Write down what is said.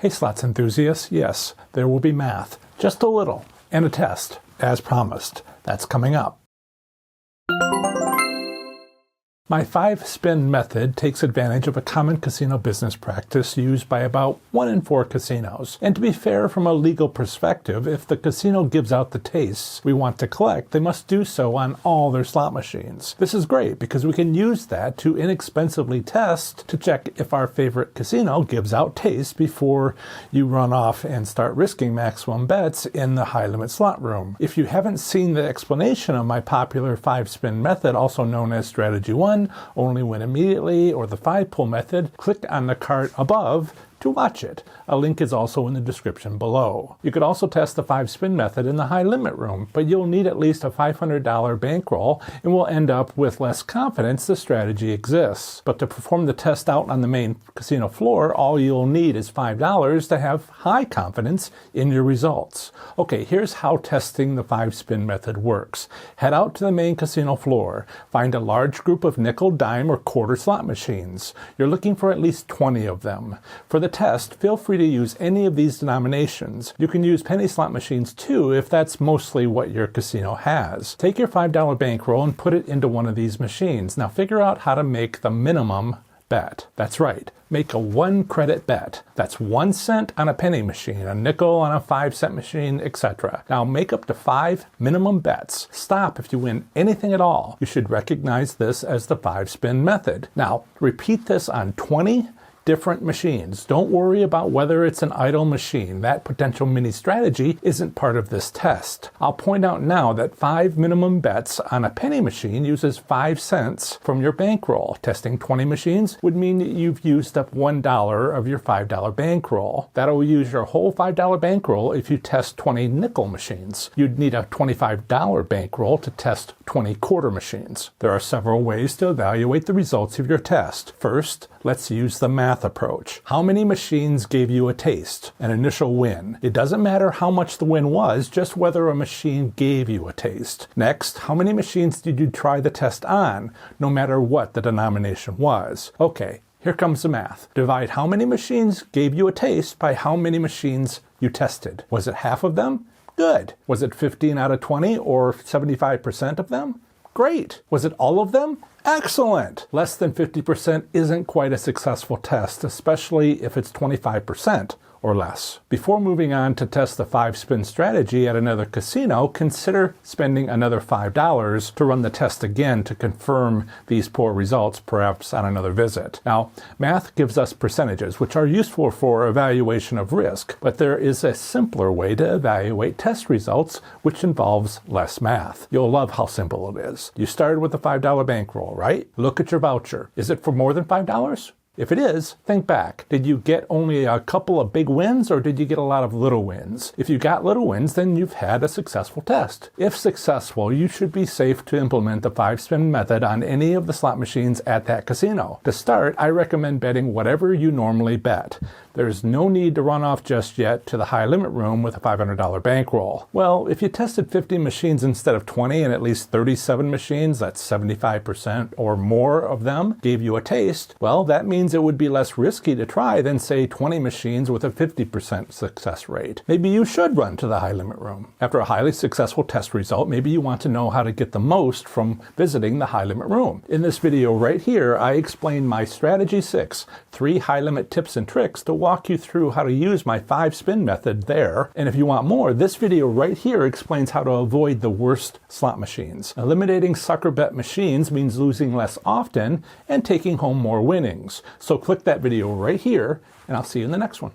Hey slots enthusiasts, yes, there will be math, just a little, and a test, as promised. That's coming up. My 5-spin method takes advantage of a common casino business practice used by about 1 in 4 casinos. And to be fair, from a legal perspective, if the casino gives out the tastes we want to collect, they must do so on all their slot machines. This is great because we can use that to inexpensively test to check if our favorite casino gives out tastes before you run off and start risking maximum bets in the high-limit slot room. If you haven't seen the explanation of my popular 5-spin method, also known as Strategy 1, only win immediately, or the 5-pull method, click on the card above to watch it. A link is also in the description below. You could also test the 5-spin method in the high limit room, but you'll need at least a $500 bankroll and will end up with less confidence the strategy exists. But to perform the test out on the main casino floor, all you'll need is $5 to have high confidence in your results. Okay, here's how testing the 5-spin method works. Head out to the main casino floor. Find a large group of nickel, dime, or quarter slot machines. You're looking for at least 20 of them. For the test, feel free to use any of these denominations. You can use penny slot machines too if that's mostly what your casino has. Take your $5 bankroll and put it into one of these machines. Now figure out how to make the minimum bet. That's right. Make a 1-credit bet. That's 1 cent on a penny machine, a nickel on a 5-cent machine, etc. Now make up to 5 minimum bets. Stop if you win anything at all. You should recognize this as the 5-spin method. Now repeat this on 20 different machines. Don't worry about whether it's an idle machine. That potential mini strategy isn't part of this test. I'll point out now that 5 minimum bets on a penny machine uses 5 cents from your bankroll. Testing 20 machines would mean that you've used up $1 of your $5 bankroll. That'll use your whole $5 bankroll if you test 20 nickel machines. You'd need a $25 bankroll to test 20 quarter machines. There are several ways to evaluate the results of your test. First, let's use the math approach. How many machines gave you a taste, an initial win? It doesn't matter how much the win was, just whether a machine gave you a taste. Next, how many machines did you try the test on, no matter what the denomination was? Okay, here comes the math. Divide how many machines gave you a taste by how many machines you tested. Was it half of them? Good. Was it 15 out of 20 or 75% of them? Great. Was it all of them? Excellent! Less than 50% isn't quite a successful test, especially if it's 25% or less. Before moving on to test the 5-spin strategy at another casino, consider spending another $5 to run the test again to confirm these poor results, perhaps on another visit. Now, math gives us percentages, which are useful for evaluation of risk, but there is a simpler way to evaluate test results, which involves less math. You'll love how simple it is. You started with a $5 bankroll, right? Look at your voucher. Is it for more than $5? If it is, think back. Did you get only a couple of big wins or did you get a lot of little wins? If you got little wins, then you've had a successful test. If successful, you should be safe to implement the 5-spin method on any of the slot machines at that casino. To start, I recommend betting whatever you normally bet. There's no need to run off just yet to the high limit room with a $500 bankroll. Well, if you tested 50 machines instead of 20 and at least 37 machines, that's 75% or more of them, gave you a taste, well, that means it would be less risky to try than, say, 20 machines with a 50% success rate. Maybe you should run to the high limit room. After a highly successful test result, maybe you want to know how to get the most from visiting the high limit room. In this video right here, I explain my Strategy 6, 3 high limit tips and tricks to walk you through how to use my 5-spin method there. And if you want more, this video right here explains how to avoid the worst slot machines. Eliminating sucker bet machines means losing less often and taking home more winnings. So click that video right here, and I'll see you in the next one.